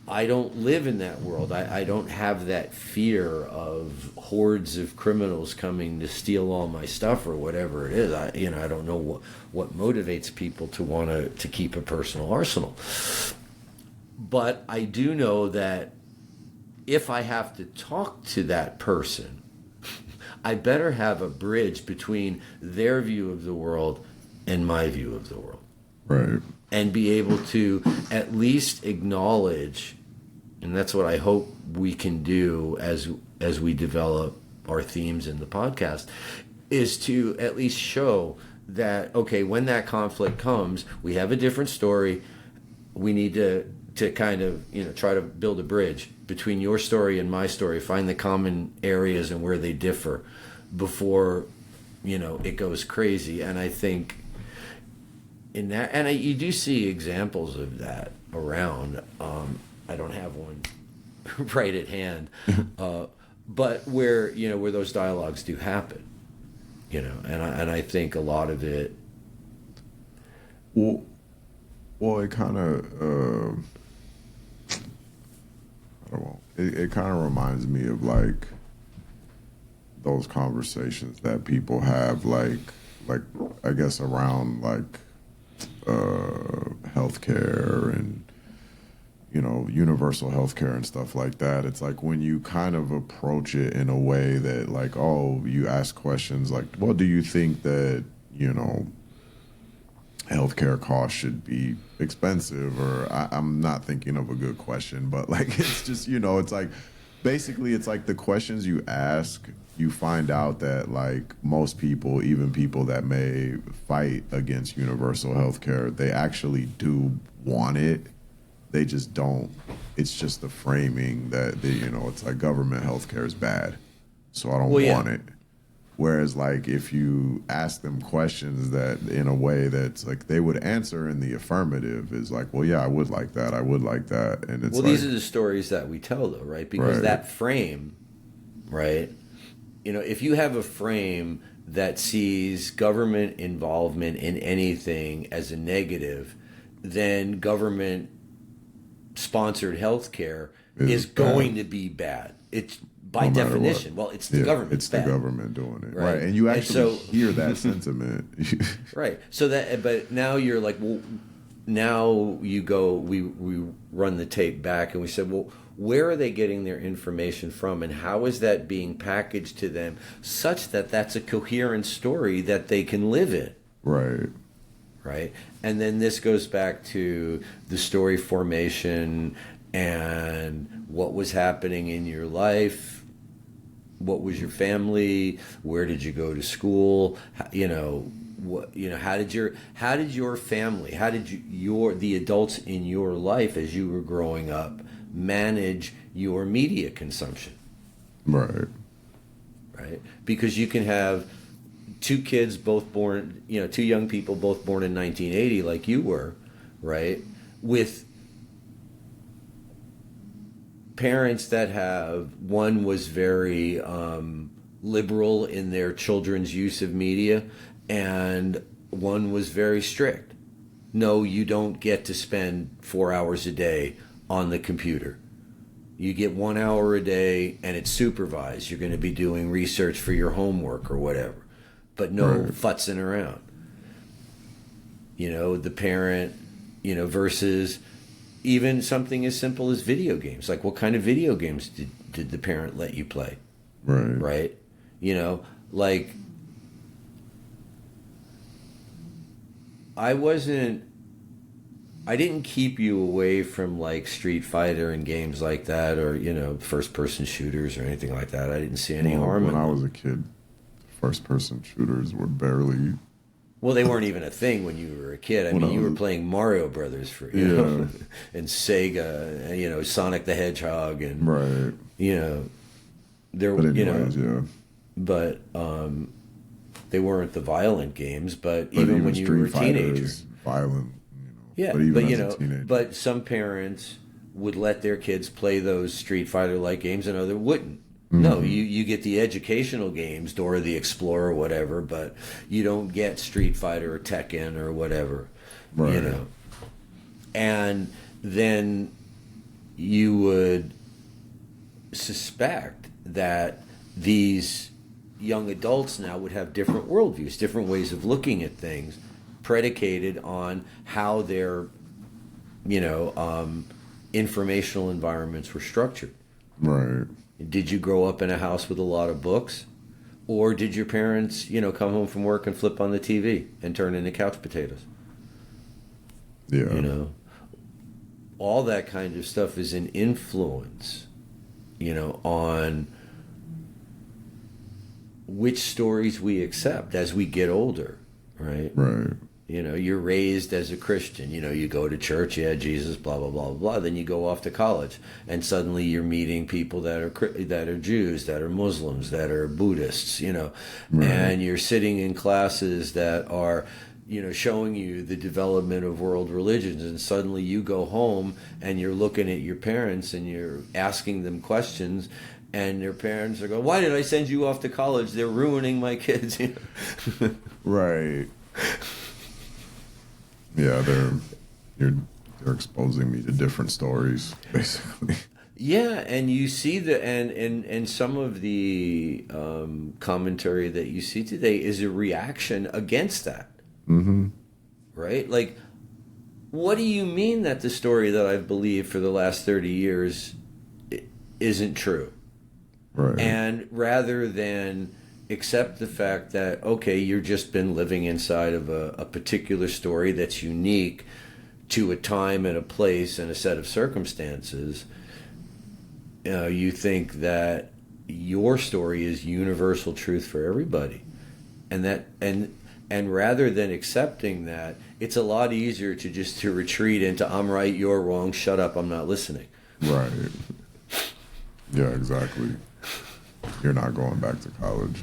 I don't live in that world. I don't have that fear of hordes of criminals coming to steal all my stuff or whatever it is. I don't know what motivates people to want to keep a personal arsenal. But I do know that if I have to talk to that person, I better have a bridge between their view of the world and my view of the world. Right. And be able to at least acknowledge, and that's what I hope we can do as we develop our themes in the podcast, is to at least show that, okay, when that conflict comes, we have a different story. We need to kind of, try to build a bridge between your story and my story, find the common areas and where they differ before, it goes crazy. And I think in that, and you do see examples of that around. I don't have one right at hand, but where those dialogues do happen, and I think a lot of it. Well, it kind of I don't know. It kind of reminds me of like those conversations that people have, like I guess around like healthcare and universal healthcare and stuff like that. It's like when you kind of approach it in a way that like, oh, you ask questions like, well, do you think that healthcare costs should be expensive? Or I'm not thinking of a good question, but like it's just it's like basically it's like the questions you ask, you find out that like most people, even people that may fight against universal health care, they actually do want it. They just don't. It's just the framing that it's like government health care is bad, so I don't want it. Whereas like if you ask them questions that in a way that's like they would answer in the affirmative, is like, well, yeah, I would like that. I would like that. And it's these are the stories that we tell though, right? Because that frame, right? If you have a frame that sees government involvement in anything as a negative, then government-sponsored healthcare is going to be bad. It's by definition. Well, it's the government. It's the government doing it, right? And you actually hear that sentiment, right? So but now you're like, well, now you go. We run the tape back, and we said, well, where are they getting their information from, and how is that being packaged to them such that that's a coherent story that they can live in? Right. Right? And then this goes back to the story formation and what was happening in your life. What was your family? Where did you go to school? How did your family, the adults in your life as you were growing up manage your media consumption? Right. Right? Because you can have two kids both born, two young people both born in 1980 like you were, right? With parents that one was very liberal in their children's use of media, and one was very strict. No, you don't get to spend 4 hours a day on the computer. You get 1 hour a day, and it's supervised. You're going to be doing research for your homework or whatever, but no futzing around. The parent, versus even something as simple as video games. Like, what kind of video games did the parent let you play? Right. Like, I didn't keep you away from, like, Street Fighter and games like that, or, first-person shooters or anything like that. I didn't see any harm in them. When I was a kid, first-person shooters were barely... Well, they weren't even a thing when you were a kid. I mean, you were playing Mario Brothers and Sega, Sonic the Hedgehog, and right. There, but anyways, but they weren't the violent games. But even when you were a teenager, violent. Yeah, but even as a teenager. But some parents would let their kids play those Street Fighter-like games, and others wouldn't. No, you get the educational games, Dora the Explorer, whatever, but you don't get Street Fighter or Tekken or whatever, right. And then you would suspect that these young adults now would have different worldviews, different ways of looking at things, predicated on how their, informational environments were structured. Right. Did you grow up in a house with a lot of books? Or did your parents, come home from work and flip on the TV and turn into couch potatoes? Yeah. All that kind of stuff is an influence, on which stories we accept as we get older, right? Right. You're raised as a Christian. You go to church, Jesus, blah, blah, blah, blah. Then you go off to college, and suddenly you're meeting people that are Jews, that are Muslims, that are Buddhists, Right. And you're sitting in classes that are, showing you the development of world religions, and suddenly you go home and you're looking at your parents and you're asking them questions, and their parents are going, "Why did I send you off to college? They're ruining my kids." Right. Yeah, they're exposing me to different stories, basically. Yeah, and you see and some of the commentary that you see today is a reaction against that. Mm-hmm. Right? Like, what do you mean that the story that I've believed for the last 30 years isn't true? Right. And rather than accept the fact that, okay, you've just been living inside of a particular story that's unique to a time and a place and a set of circumstances, you think that your story is universal truth for everybody. And rather than accepting that, it's a lot easier to retreat into, I'm right, you're wrong, shut up, I'm not listening. Right. Yeah, exactly. You're not going back to college.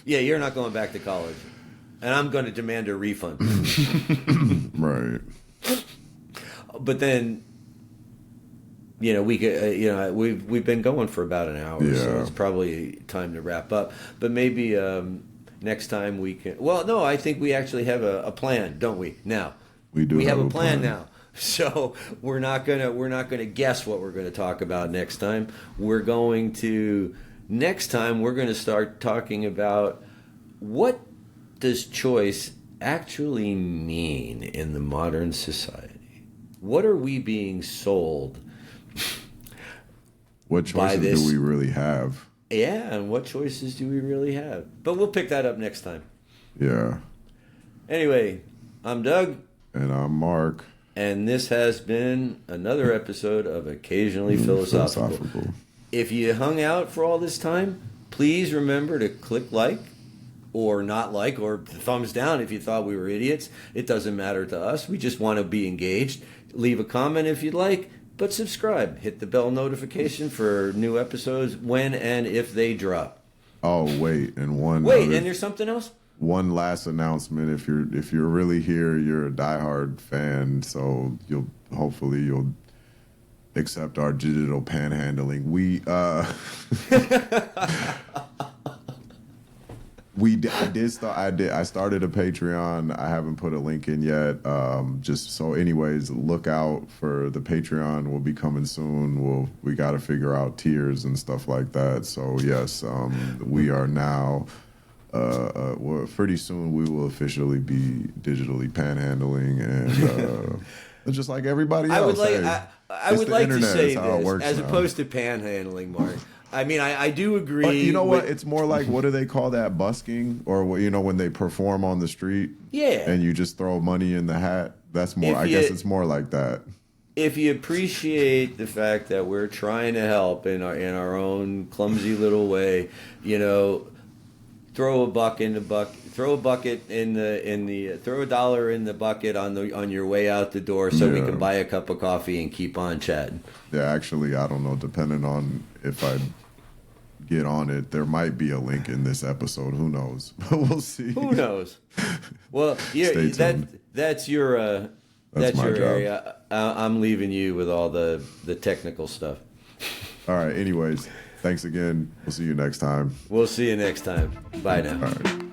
Yeah, you're not going back to college. And I'm going to demand a refund. Right. But then, we could, we've been going for about an hour, so it's probably time to wrap up. But maybe next time we can. Well, no, I think we actually have a plan, don't we? Now we do. We have a plan now. So we're not gonna guess what we're going to talk about next time. Next time we're going to start talking about what does choice actually mean in the modern society. What are we being sold What choices do we really have? Yeah, and what choices do we really have? But we'll pick that up next time. Yeah. Anyway, I'm Doug. And I'm Mark. And this has been another episode of Occasionally Philosophical. If you hung out for all this time, please remember to click like or not like or thumbs down if you thought we were idiots. It doesn't matter to us. We just want to be engaged. Leave a comment if you'd like, but subscribe. Hit the bell notification for new episodes when and if they drop. Oh, wait. And there's something else? One last announcement. If you're really here, you're a diehard fan, so you'll accept our digital panhandling. I started a Patreon. I haven't put a link in yet. Just so, anyways, look out for the Patreon. Will be coming soon. We got to figure out tiers and stuff like that. So yes, we are now. Pretty soon we will officially be digitally panhandling, and just like everybody else. I would like to say this as opposed to panhandling, Mark. I mean, I do agree. But you know what? It's more like, what do they call that? Busking? Or, when they perform on the street? Yeah. And you just throw money in the hat? That's more, I guess it's more like that. If you appreciate the fact that we're trying to help in our own clumsy little way, throw a $1 in the bucket. Throw a dollar in the bucket on your way out the door, so we can buy a cup of coffee and keep on chatting. Yeah, actually, I don't know. Depending on if I get on it, there might be a link in this episode. Who knows? But we'll see. Who knows? Well, yeah, that's your area. I'm leaving you with all the technical stuff. All right. Anyways, thanks again. We'll see you next time. Bye now. All right.